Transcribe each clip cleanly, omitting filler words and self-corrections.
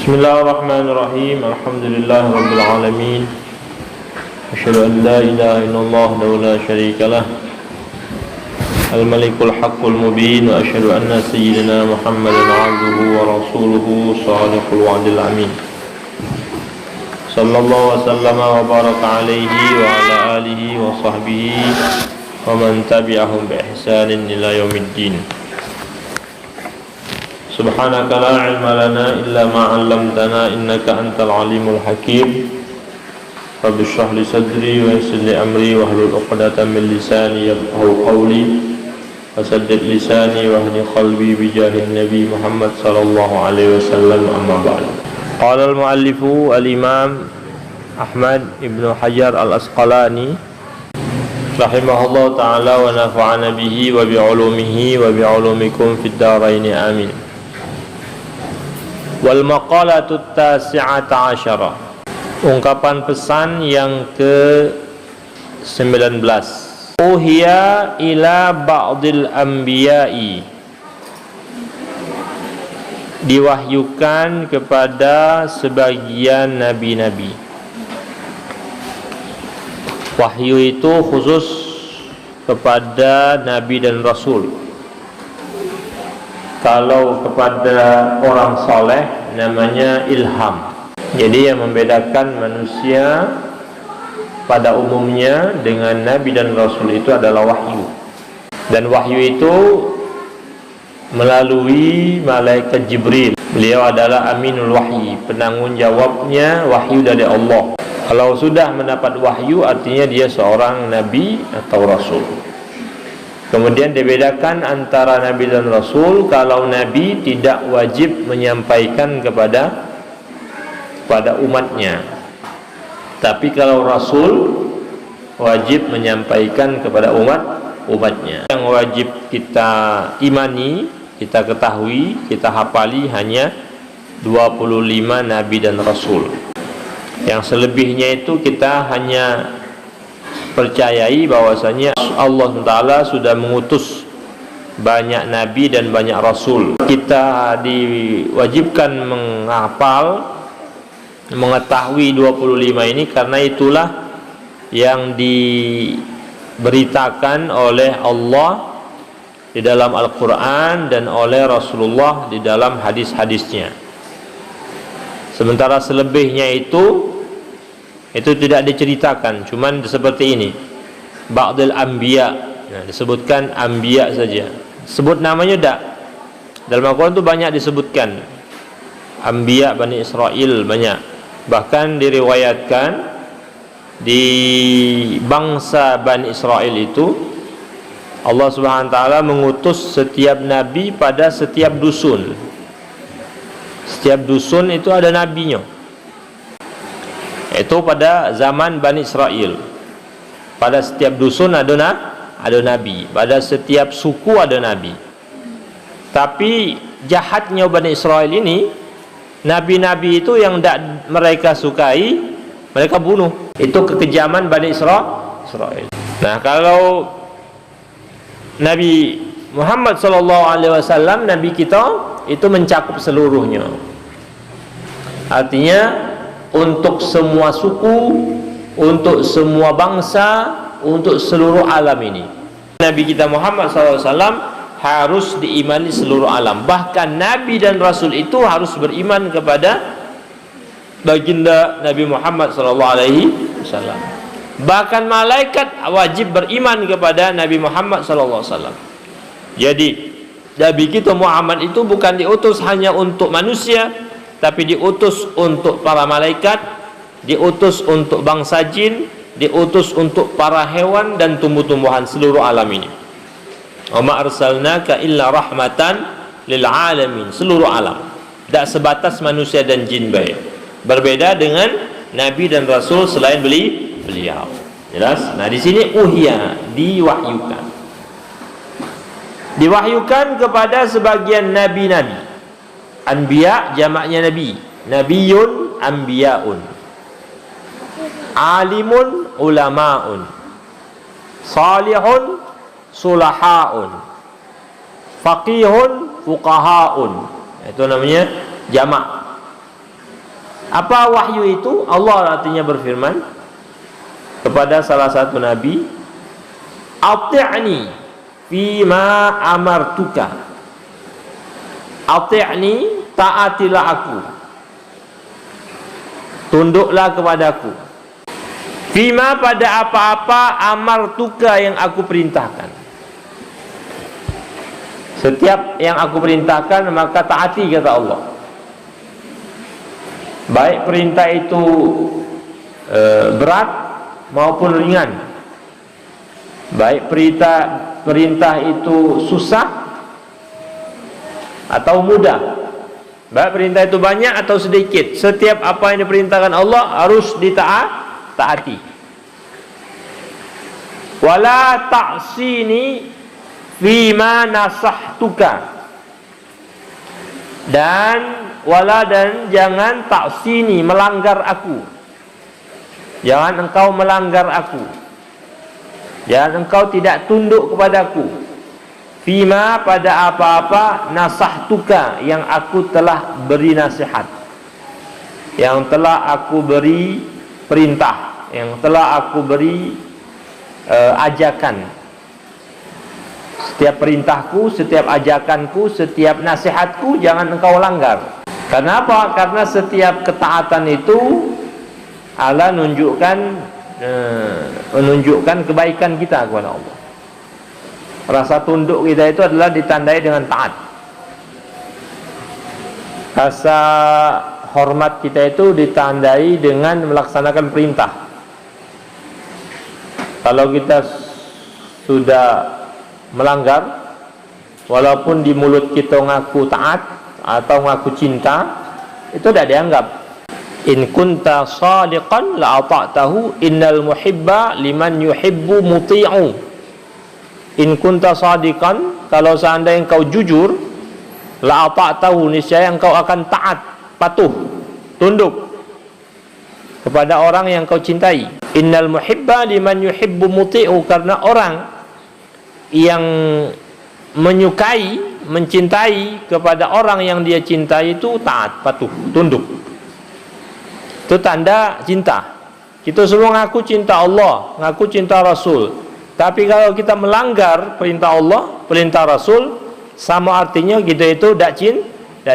Bismillahirrahmanirrahim. Alhamdulillahirabbil alamin. Asyhadu an la ilaha illallah wa la syarikalah. Al-Malikul Haqqul Mubin wa asyhadu anna sayyidina Muhammadan 'abduhu wa rasuluhu shadiqul wa'dil amin. Sallallahu wa sallama wa baraka alaihi wa ala alihi wa sahbihi wa man tabi'ahum bi ihsanin ila yaumiddin. Subhanaka la ilma lana illa ma 'allamtana innaka antal alimul hakim. Rabbi shrah li sadri wa yassir li amri wahlul 'uqdatam min lisani yafqahu qawli wasaddid lisani wahdi qalbi bi jahin nabi Muhammad sallallahu alaihi wasallam, amma ba'd. Qala al-muallifu al-imam Ahmad ibn Hajar al-Asqalani rahimahullah ta'ala wa nafa'ana bihi wa bi 'ulumihi wa bi 'ulumikum fid dharain amin. Wal maqalatut tasi'ata asyara, ungkapan pesan yang ke-19. Uhiya ila ba'dil anbiya'i, diwahyukan kepada sebagian nabi-nabi. Wahyu itu khusus kepada nabi dan rasul. Kalau kepada orang soleh namanya ilham. Jadi yang membedakan manusia pada umumnya dengan nabi dan rasul itu adalah wahyu. Dan wahyu itu melalui malaikat Jibril. Beliau adalah aminul wahyi, penanggung jawabnya wahyu dari Allah. Kalau sudah mendapat wahyu artinya dia seorang nabi atau rasul. Kemudian dibedakan antara nabi dan rasul. Kalau nabi tidak wajib menyampaikan kepada umatnya, tapi kalau rasul wajib menyampaikan kepada umatnya. Yang wajib kita imani, kita ketahui, kita hafali hanya 25 nabi dan rasul. Yang selebihnya itu kita hanya percayai bahwasanya Allah Ta'ala sudah mengutus banyak nabi dan banyak rasul. Kita diwajibkan menghafal, mengetahui 25 ini karena itulah yang diberitakan oleh Allah di dalam Al-Quran dan oleh Rasulullah di dalam hadis-hadisnya. Sementara selebihnya itu tidak diceritakan, cuman seperti ini, ba'dul anbiya. Nah, disebutkan anbiya saja. Sebut namanya tak. Dalam Al-Quran itu banyak disebutkan. Anbiya Bani Israel banyak. Bahkan diriwayatkan di bangsa Bani Israel itu Allah Subhanahu wa taala mengutus setiap nabi pada setiap dusun. Setiap dusun itu ada nabinya. Itu pada zaman Bani Israel. Pada setiap dusun ada nabi. Pada setiap suku ada nabi. Tapi jahatnya Bani Israel ini, nabi-nabi itu yang tidak mereka sukai, mereka bunuh. Itu kekejaman Bani Israel. Nah, kalau Nabi Muhammad SAW, nabi kita itu mencakup seluruhnya. Artinya untuk semua suku, untuk semua bangsa, untuk seluruh alam ini. Nabi kita Muhammad SAW harus diimani seluruh alam. Bahkan nabi dan rasul itu harus beriman kepada baginda Nabi Muhammad SAW. Bahkan malaikat wajib beriman kepada Nabi Muhammad SAW. Jadi Nabi kita Muhammad itu bukan diutus hanya untuk manusia, tapi diutus untuk para malaikat, diutus untuk bangsa jin, diutus untuk para hewan dan tumbuh-tumbuhan seluruh alam ini. Wa ma arsalnaka illa rahmatan lil alamin, seluruh alam. Tak sebatas manusia dan jin baik. Berbeda dengan nabi dan rasul selain beliau. Jelas? Nah, di sini uhiya, diwahyukan. Diwahyukan kepada sebagian nabi-nabi. Anbiya jamaknya nabi. Nabiyun anbiyaun. Alimun ulamaun. Salihun sulahaun. Faqihun fuqahaun. Itu namanya jamak. Apa wahyu itu? Allah artinya berfirman kepada salah satu nabi, "Ati'ni fima amartuka." Ati'ni, taatilah aku, tunduklah kepadaku. Fima, pada apa-apa, amartuka, yang aku perintahkan. Setiap yang aku perintahkan maka taati, kata Allah. Baik perintah itu berat maupun ringan, baik perintah itu susah atau mudah, baik perintah itu banyak atau sedikit, setiap apa yang diperintahkan Allah harus ditaati. Wala ta'sini fima nasahtuka, dan jangan ta'sini, melanggar aku. Jangan engkau melanggar aku, jangan engkau tidak tunduk kepadaku. Fima, pada apa-apa, nasahtuka, yang aku telah beri nasihat, yang telah aku beri perintah, yang telah aku beri ajakan. Setiap perintahku, setiap ajakanku, setiap nasihatku jangan engkau langgar. Karena apa? Karena setiap ketaatan itu Allah menunjukkan kebaikan kita kepada Allah. Rasa tunduk kita itu adalah ditandai dengan taat. Rasa hormat kita itu ditandai dengan melaksanakan perintah. Kalau kita sudah melanggar, walaupun di mulut kita ngaku taat atau ngaku cinta, itu tidak dianggap. In kunta shadiqan la ata'tahu, innal muhibba liman yuhibbu muti'u. In kunta shadiqan, kalau seandainya engkau jujur, la ata'tahu, niscaya engkau akan taat, patuh, tunduk kepada orang yang kau cintai. Innal muhibba liman yuhibbu muti'u, karena orang yang menyukai, mencintai kepada orang yang dia cintai itu taat, patuh, tunduk. Itu tanda cinta. Kita semua ngaku cinta Allah, ngaku cinta Rasul, tapi kalau kita melanggar perintah Allah, perintah Rasul, sama artinya kita itu tidak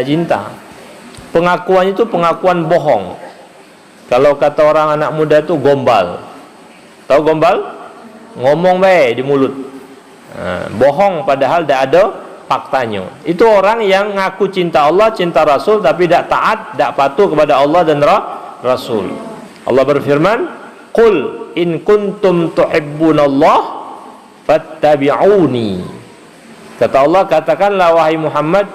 cinta. Pengakuan itu pengakuan bohong. Kalau kata orang anak muda itu gombal. Tahu gombal? Ngomong baik di mulut, bohong padahal tidak ada faktanya. Itu orang yang ngaku cinta Allah, cinta Rasul, tapi tidak taat, tidak patuh kepada Allah dan Rasul. Allah berfirman, "Qul in kuntum tuhibbunallah fattabi'uni." Kata Allah, katakanlah wahai Muhammad,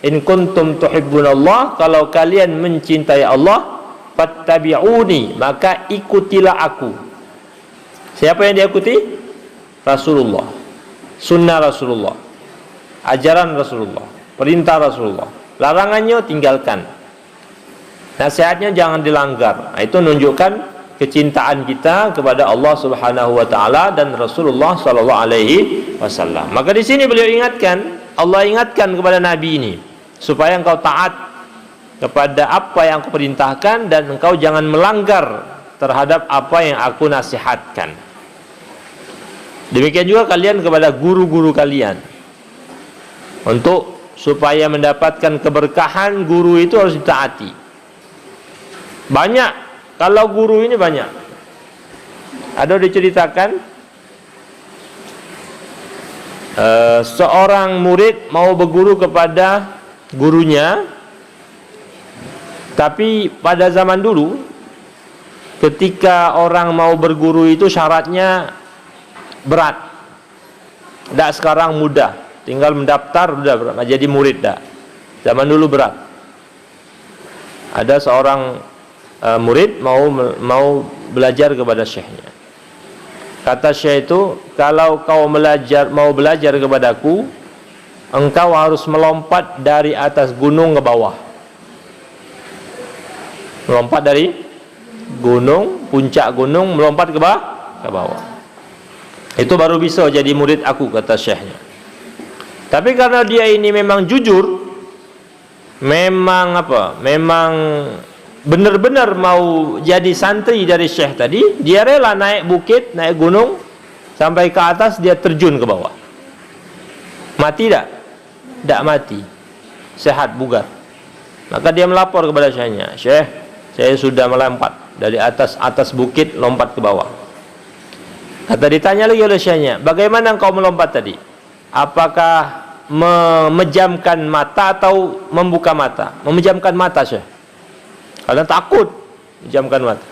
in kuntum tuhibbunallah, kalau kalian mencintai Allah, fattabi'uni, maka ikutilah aku. Siapa yang diikuti? Rasulullah, sunnah Rasulullah, ajaran Rasulullah, perintah Rasulullah. Larangannya tinggalkan, nasihatnya jangan dilanggar. Itu menunjukkan kecintaan kita kepada Allah Subhanahu wa taala dan Rasulullah sallallahu alaihi wasallam. Maka di sini beliau ingatkan, Allah ingatkan kepada nabi ini supaya engkau taat kepada apa yang aku perintahkan dan engkau jangan melanggar terhadap apa yang aku nasihatkan. Demikian juga kalian kepada guru-guru kalian. Untuk supaya mendapatkan keberkahan, guru itu harus ditaati. Banyak, kalau guru ini banyak. Ada diceritakan seorang murid mau berguru kepada gurunya, tapi pada zaman dulu ketika orang mau berguru itu syaratnya berat. Tidak sekarang mudah, tinggal mendaftar sudah jadi murid dah. Zaman dulu berat. Ada seorang murid mau belajar kepada syekhnya. Kata syekh itu, kalau kau mau belajar kepadaku, engkau harus melompat dari atas gunung ke bawah. Melompat dari gunung, puncak gunung, melompat ke bawah. Itu baru bisa jadi murid aku, kata syekhnya. Tapi karena dia ini memang jujur, memang benar-benar mau jadi santri dari syekh tadi, dia rela naik bukit, naik gunung, sampai ke atas, dia terjun ke bawah. Mati tak? Tak mati, sehat, bugar. Maka dia melapor kepada syekhnya, "Syekh, saya sudah melompat dari atas bukit, lompat ke bawah." Kata ditanya lagi oleh syekhnya, "Bagaimana engkau melompat tadi? Apakah memejamkan mata atau membuka mata?" "Memejamkan mata, Syekh." "Kalian takut memejamkan mata."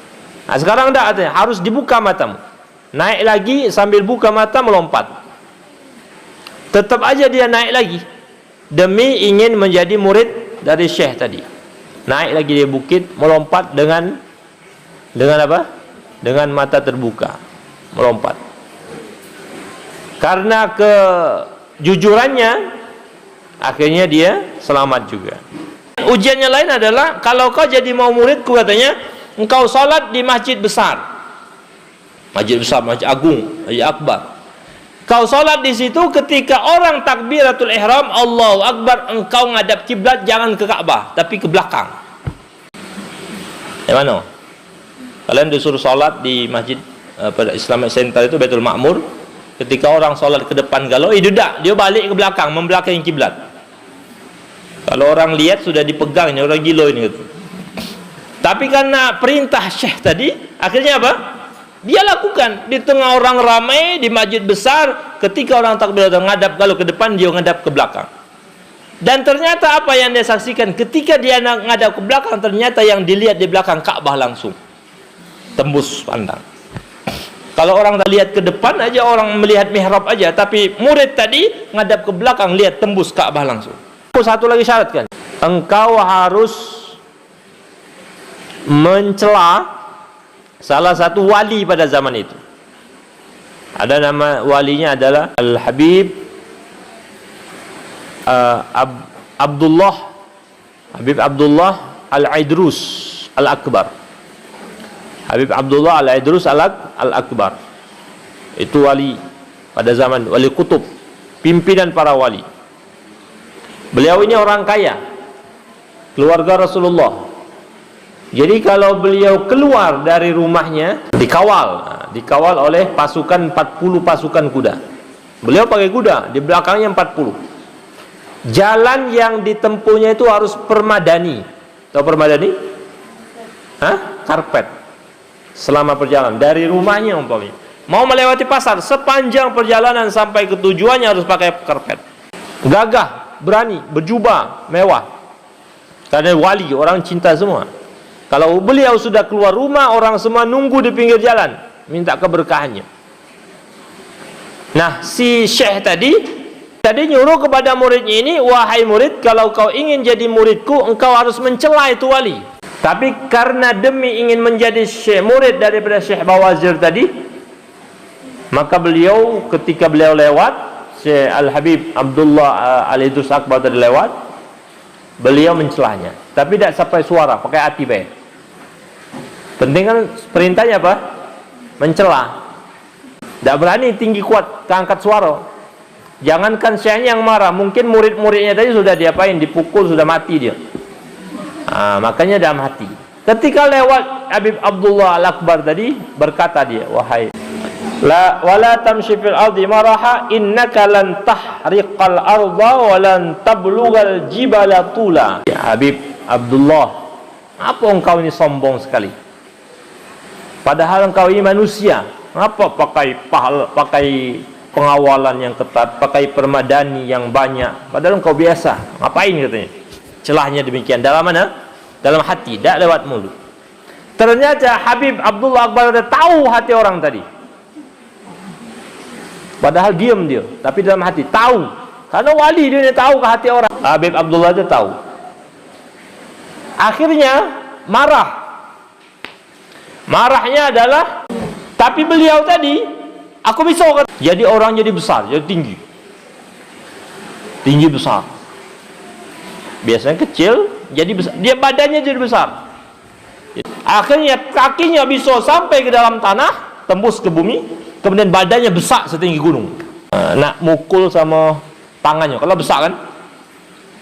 Nah, sekarang enggak, katanya, harus dibuka matamu. Naik lagi sambil buka mata melompat. Tetap aja dia naik lagi demi ingin menjadi murid dari syekh tadi. Naik lagi di bukit, melompat dengan apa? Dengan mata terbuka, melompat. Karena kejujurannya, akhirnya dia selamat juga. Ujiannya lain adalah, kalau kau jadi mau muridku, katanya, engkau salat di masjid besar, masjid agung, masjid akbar. Kau salat di situ, ketika orang takbiratul ihram, Allahu akbar, engkau ngadap kiblat, jangan ke Ka'bah, tapi ke belakang. Mana? Kalian disuruh salat di masjid pada Islamic Center itu, Baitul Ma'mur. Ketika orang salat ke depan galau, dia balik ke belakang, membelakangi kiblat. Kalau orang lihat sudah dipegang, ini orang gila ini gitu. Tapi karena perintah syekh tadi, akhirnya apa? Dia lakukan di tengah orang ramai di masjid besar. Ketika orang takbir ngadap kalau ke depan, dia ngadap ke belakang. Dan ternyata apa yang dia saksikan ketika dia ngadap ke belakang, ternyata yang dilihat di belakang Ka'bah langsung, tembus pandang. Kalau orang tak lihat ke depan aja, orang melihat mihrab aja, tapi murid tadi ngadap ke belakang, lihat tembus Ka'bah langsung. Satu lagi syarat kan, engkau harus mencela salah satu wali pada zaman itu. Ada nama walinya adalah Al-Habib Abdullah Al-Idrus Al-Akbar. Habib Abdullah Al-Idrus Al-Akbar. Itu wali pada zaman, wali kutub, pimpinan para wali. Beliau ini orang kaya, keluarga Rasulullah. Jadi kalau beliau keluar dari rumahnya, dikawal oleh pasukan 40 pasukan kuda. Beliau pakai kuda, di belakangnya 40. Jalan yang ditempuhnya itu harus permadani. Tahu permadani? Karpet. Selama perjalanan dari rumahnya umpamanya, mau melewati pasar, sepanjang perjalanan sampai ke tujuannya harus pakai karpet. Gagah, berani, berjubah, mewah. Karena wali, orang cinta semua. Kalau beliau sudah keluar rumah, orang semua nunggu di pinggir jalan, minta keberkahannya. Nah, si syekh tadi nyuruh kepada muridnya ini, "Wahai murid, kalau kau ingin jadi muridku, engkau harus mencela itu wali." Tapi karena demi ingin menjadi murid daripada Syekh Bawazir tadi, maka beliau ketika beliau lewat, Syekh Al-Habib Abdullah Al-Idrus Akbar tadi lewat, beliau mencelanya. Tapi tidak sampai suara, pakai hati baik. Penting kan perintahnya apa? Mencela. Tidak berani tinggi kuat, keangkat suara. Jangankan syekhnya yang marah, mungkin murid-muridnya tadi sudah diapain, dipukul, sudah mati dia. Makanya dalam hati. Ketika lewat Habib Abdullah Al-Akbar tadi, berkata dia, "Wahai, wala tamshi fil ardi maraha, innaka lan tahriqal arda wa lan tablughal jibala tula." Ya Habib Abdullah, apa engkau ini sombong sekali? Padahal engkau ini manusia. Apa pakai pengawalan yang ketat, pakai permadani yang banyak, padahal engkau biasa. Ngapain katanya? Celahnya demikian. Dalam mana? Dalam hati, tidak lewat mulut. Ternyata Habib Abdullah Akbar ada tahu hati orang tadi. Padahal diam dia, tapi dalam hati tahu. Karena wali dia tahu ke hati orang. Habib Abdullah itu tahu. Akhirnya marah. Marahnya adalah, tapi beliau tadi, aku bisa kan? Jadi orang jadi besar, jadi tinggi. Tinggi besar. Biasanya kecil, jadi besar. Dia badannya jadi besar. Akhirnya kakinya bisa sampai ke dalam tanah, tembus ke bumi, kemudian badannya besar setinggi gunung. Nak mukul sama tangannya, kalau besar kan?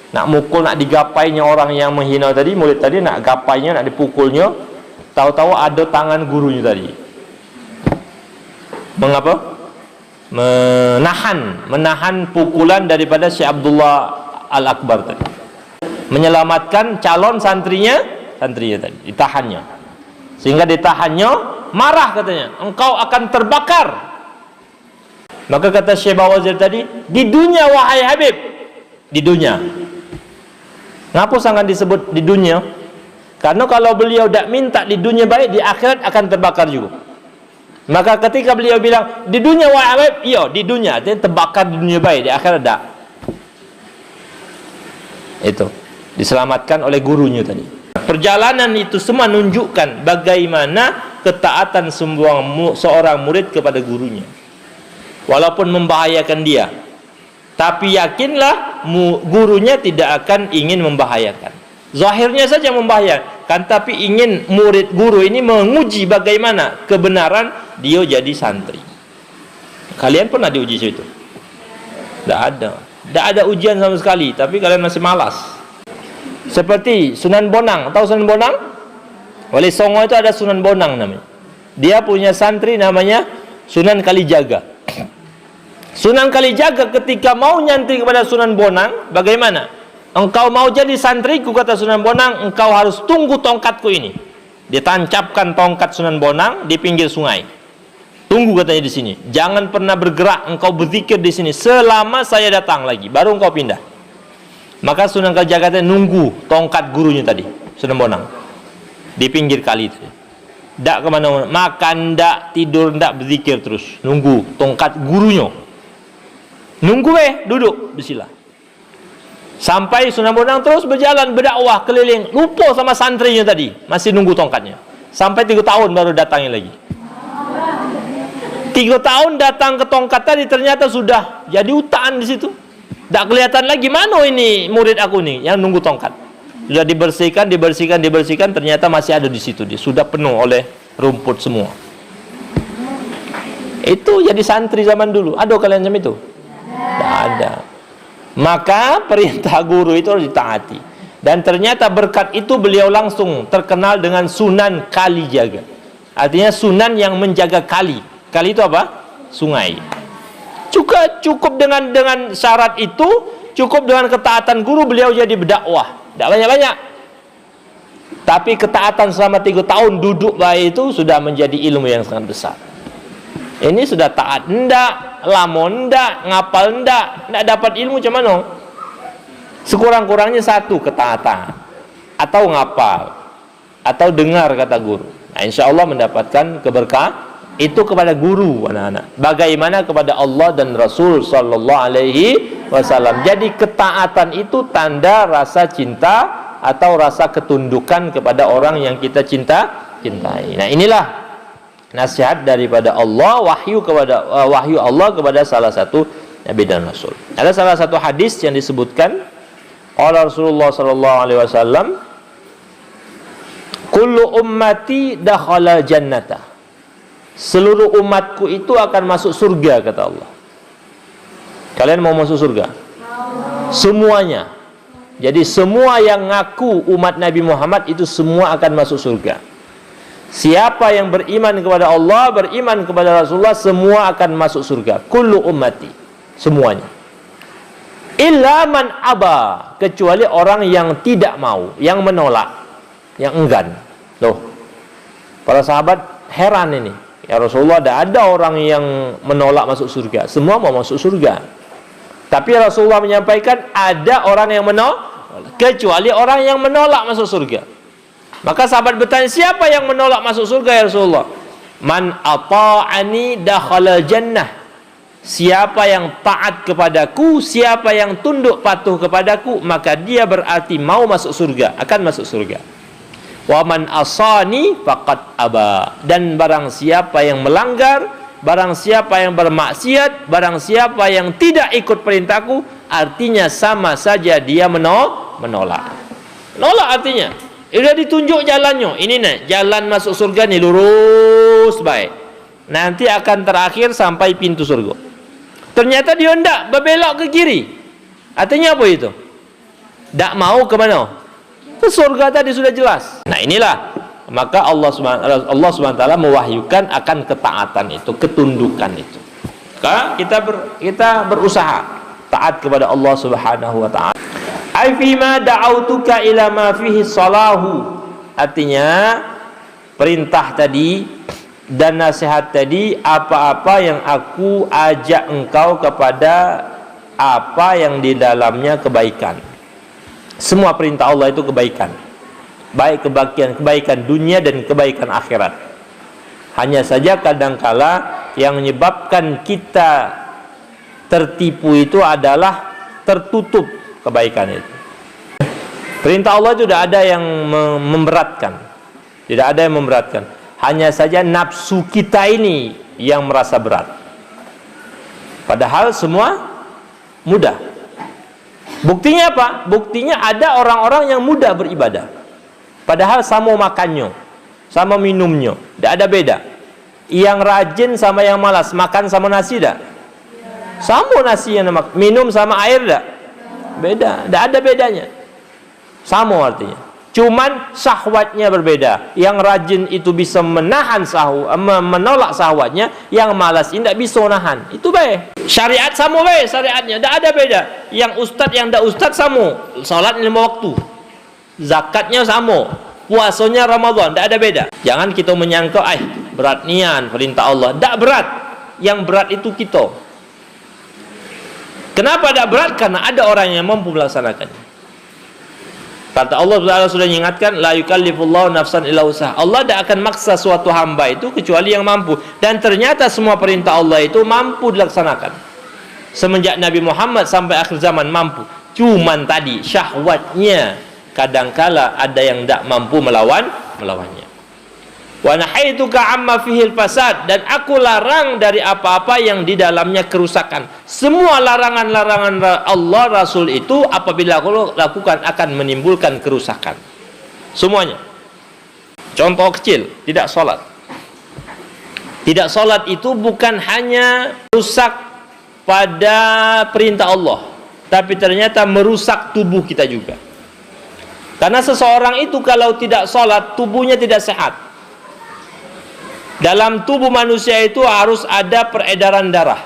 Nak mukul, nak digapainya orang yang menghina tadi, murid tadi nak gapainya, nak dipukulnya, tahu-tahu ada tangan gurunya tadi. Mengapa? Menahan pukulan daripada Syekh Abdullah Al-Akbar tadi. Menyelamatkan calon santrinya tadi, ditahannya. Sehingga ditahannya, marah katanya, engkau akan terbakar. Maka kata Syekh Bawazir tadi, di dunia wahai Habib, di dunia. Ngapa sangat disebut di dunia? Karena kalau beliau tidak minta di dunia baik, di akhirat akan terbakar juga. Maka ketika beliau bilang di dunia wahai Habib, iya di dunia, artinya terbakar di dunia baik, di akhirat tidak. Itu diselamatkan oleh gurunya tadi. Perjalanan itu semua menunjukkan bagaimana ketaatan seorang murid kepada gurunya, walaupun membahayakan dia. Tapi yakinlah gurunya tidak akan ingin membahayakan. Zahirnya saja membahayakan, tapi ingin murid guru ini menguji bagaimana kebenaran dia jadi santri. Kalian pernah diuji situ? Tidak ada. Tidak ada ujian sama sekali, tapi kalian masih malas. Seperti Sunan Bonang. Tahu Sunan Bonang? Wali Songo itu ada Sunan Bonang namanya. Dia punya santri namanya Sunan Kalijaga. Sunan Kalijaga ketika mau nyantri kepada Sunan Bonang, bagaimana? Engkau mau jadi santriku, kata Sunan Bonang, engkau harus tunggu tongkatku ini. Ditancapkan tongkat Sunan Bonang di pinggir sungai. Tunggu katanya di sini. Jangan pernah bergerak, engkau berzikir di sini selama saya datang lagi, baru engkau pindah. Maka Sunan Kalijaga nunggu tongkat gurunya tadi, Sunan Bonang, di pinggir kali itu. Tidak kemana-mana, makan tidak, tidur tidak, berzikir terus. Nunggu tongkat gurunya. Nunggu duduk bismillah. Sampai Sunan Bonang terus berjalan berdakwah keliling, lupa sama santrinya tadi, masih nunggu tongkatnya. Sampai 3 tahun baru datangnya lagi. 3 tahun datang ke tongkat tadi, ternyata sudah jadi hutan di situ. Tak kelihatan lagi mana ini murid aku nih yang nunggu tongkat. Sudah dibersihkan, ternyata masih ada di situ. Dia sudah penuh oleh rumput semua. Itu jadi santri zaman dulu. Ada kalian macam itu? Tidak ada. Maka perintah guru itu harus ditaati. Dan ternyata berkat itu beliau langsung terkenal dengan Sunan Kalijaga. Artinya sunan yang menjaga kali. Kali itu apa? Sungai. Cukup dengan syarat itu, cukup dengan ketaatan guru, beliau jadi berdakwah. Tidak banyak-banyak. Tapi ketaatan selama 3 tahun duduk baik itu sudah menjadi ilmu yang sangat besar. Ini sudah taat ndak, lamon ndak, ngapal ndak dapat ilmu macam mana? Sekurang-kurangnya 1 ketaatan, atau ngapal, atau dengar kata guru. Nah, insya Allah mendapatkan keberkahan itu kepada guru, anak-anak. Bagaimana kepada Allah dan Rasul Sallallahu Alaihi Wasallam. Jadi ketaatan itu tanda rasa cinta atau rasa ketundukan kepada orang yang kita cintai. Nah, inilah nasihat daripada Allah, wahyu Allah kepada salah satu nabi dan rasul. Ada salah satu hadis yang disebutkan oleh Rasulullah sallallahu alaihi wasallam, kullu ummati dakhala jannata. Seluruh umatku itu akan masuk surga, kata Allah. Kalian mau masuk surga? Semuanya. Jadi semua yang ngaku umat Nabi Muhammad itu semua akan masuk surga. Siapa yang beriman kepada Allah, beriman kepada Rasulullah, semua akan masuk surga. Kullu ummati, semuanya. Illa man aba, kecuali orang yang tidak mau, yang menolak, yang enggan. Loh, para sahabat heran ini. Ya Rasulullah, ada orang yang menolak masuk surga. Semua mau masuk surga. Tapi Rasulullah menyampaikan ada orang yang menolak, kecuali orang yang menolak masuk surga. Maka sahabat bertanya, siapa yang menolak masuk surga ya Rasulullah? Man ata'ani dakhala jannah. Siapa yang taat kepadaku, siapa yang tunduk patuh kepadaku, maka dia berarti mau masuk surga, akan masuk surga. Wa man asani faqad aba. Dan barang siapa yang melanggar, barang siapa yang bermaksiat, barang siapa yang tidak ikut perintahku, artinya sama saja dia menolak. Menolak artinya sudah ditunjuk jalannya. Ini nih, jalan masuk surga nih, lurus baik. Nanti akan terakhir sampai pintu surga. Ternyata dia hendak berbelok ke kiri. Artinya apa itu? Tak mau ke mana? Ke surga tadi sudah jelas. Nah inilah, maka Allah SWT mewahyukan akan ketaatan itu, ketundukan itu. Kita berusaha taat kepada Allah Subhanahu wa taala. Ai fi ma da'autuka ila ma fihi salahu. Artinya perintah tadi dan nasihat tadi, apa-apa yang aku ajak engkau kepada apa yang di dalamnya kebaikan. Semua perintah Allah itu kebaikan. Baik kebaikan dunia dan kebaikan akhirat. Hanya saja kadangkala yang menyebabkan kita tertipu itu adalah tertutup kebaikan itu. Perintah Allah itu tidak ada yang memberatkan. Tidak ada yang memberatkan. Hanya saja nafsu kita ini yang merasa berat. Padahal semua mudah. Buktinya apa? Buktinya ada orang-orang yang mudah beribadah. Padahal sama makannya, sama minumnya, tidak ada beda. Yang rajin sama yang malas, makan sama nasi tak? Sama nasi yang minum sama air tak? Beda, tidak ada bedanya. Sama artinya. Cuman syahwatnya berbeda. Yang rajin itu bisa menahan menolak syahwatnya, yang malas ini tidak bisa menahan. Itu baik. Syariat sama baik syariatnya, tidak ada beda. Yang ustaz yang tidak ustaz sama. Salat 5 waktu. Zakatnya sama. Puasanya Ramadan, tidak ada beda. Jangan kita menyangka berat nian perintah Allah. Tidak berat. Yang berat itu kita. Kenapa tidak berat? Karena ada orang yang mampu melaksanakannya. Kata Allah sudah mengingatkan, la yukallifullahu nafsan illa usaha. Allah tidak akan maksa suatu hamba itu kecuali yang mampu. Dan ternyata semua perintah Allah itu mampu dilaksanakan. Semenjak Nabi Muhammad sampai akhir zaman mampu. Cuman tadi syahwatnya kadangkala ada yang tidak mampu melawannya. Wa nahaituka amma fihil fasad, dan aku larang dari apa-apa yang di dalamnya kerusakan. Semua larangan-larangan Allah Rasul itu apabila aku lakukan akan menimbulkan kerusakan. Semuanya. Contoh kecil, tidak sholat. Tidak sholat itu bukan hanya rusak pada perintah Allah, tapi ternyata merusak tubuh kita juga. Karena seseorang itu kalau tidak sholat, tubuhnya tidak sehat. Dalam tubuh manusia itu harus ada peredaran darah.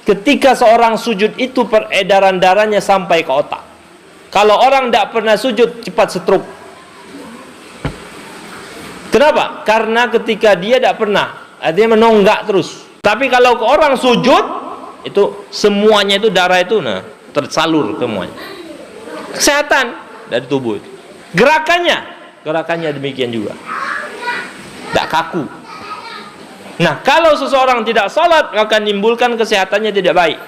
Ketika seorang sujud itu peredaran darahnya sampai ke otak. Kalau orang tidak pernah sujud, cepat stroke. Kenapa? Karena ketika dia tidak pernah, artinya menonggak terus. Tapi kalau ke orang sujud, itu semuanya itu darah itu tersalur semuanya. Kesehatan dari tubuh itu. Gerakannya demikian juga. Tidak kaku. Nah, kalau seseorang tidak salat akan menimbulkan kesehatannya tidak baik.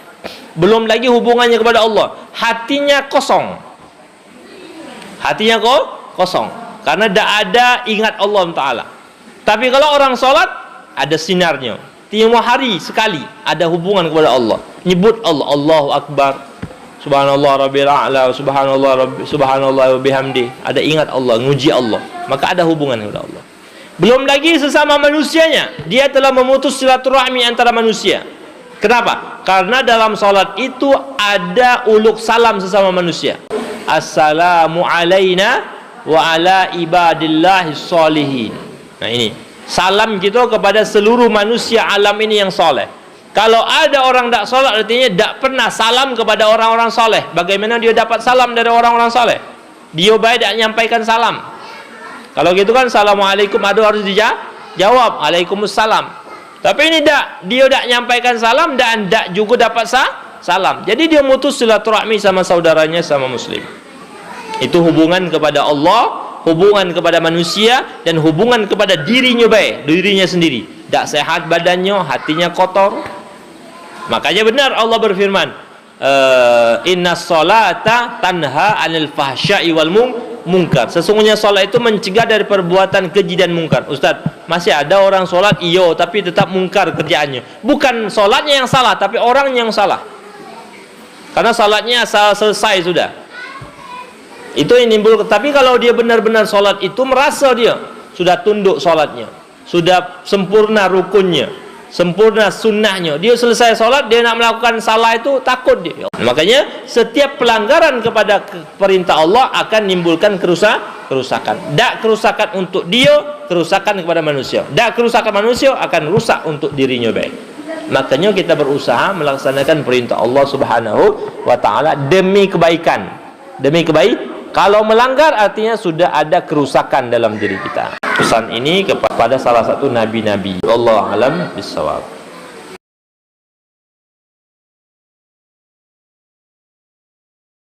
Belum lagi hubungannya kepada Allah, hatinya kosong. Hatinya kosong karena tidak ada ingat Allah Ta'ala. Tapi kalau orang salat ada sinarnya. Tiap hari sekali ada hubungan kepada Allah. Nyebut Allah, Allahu Akbar. Subhanallah Rabbil A'la, subhanallah wa bihamdi. Ada ingat Allah, nguji Allah. Maka ada hubungan kepada Allah. Belum lagi sesama manusianya, dia telah memutus silaturahmi antara manusia. Kenapa? Karena dalam salat itu ada uluk salam sesama manusia. Assalamu alaina wa ala ibadillahi sholihin. Nah ini, salam kita kepada seluruh manusia alam ini yang soleh. Kalau ada orang tak salat, artinya tak pernah salam kepada orang-orang soleh. Bagaimana dia dapat salam dari orang-orang soleh? Dia baik tak menyampaikan salam. Kalau gitu kan assalamualaikum harus dijawab Waalaikumsalam. Tapi ini tak, dia tak menyampaikan salam dan tak juga dapat salam. Jadi dia mutus silaturahmi sama saudaranya sama muslim. Itu hubungan kepada Allah, hubungan kepada manusia, dan hubungan kepada dirinya baik, dirinya sendiri. Tak sehat badannya, hatinya kotor. Makanya benar Allah berfirman, inna sholata tanha anil fahsya'i wal munkar. Sesungguhnya solat itu mencegah dari perbuatan keji dan mungkar. Ustaz, masih ada orang solat tapi tetap mungkar kerjaannya. Bukan solatnya yang salah, tapi orang yang salah. Karena solatnya selesai sudah. Itu yang timbul. Tapi kalau dia benar-benar solat itu merasa dia sudah tunduk solatnya, sudah sempurna rukunnya, sempurna sunnahnya. Dia selesai solat, dia nak melakukan salah itu, takut dia. Makanya setiap pelanggaran kepada perintah Allah akan menimbulkan kerusakan. Tak kerusakan untuk dia, kerusakan kepada manusia. Tak kerusakan manusia akan rusak untuk dirinya baik. Makanya kita berusaha melaksanakan perintah Allah Subhanahu wa taala demi kebaikan. Demi kebaikan. Kalau melanggar artinya sudah ada kerusakan dalam diri kita. Pesan ini kepada salah satu nabi-nabi. Wallahu alam bissawab.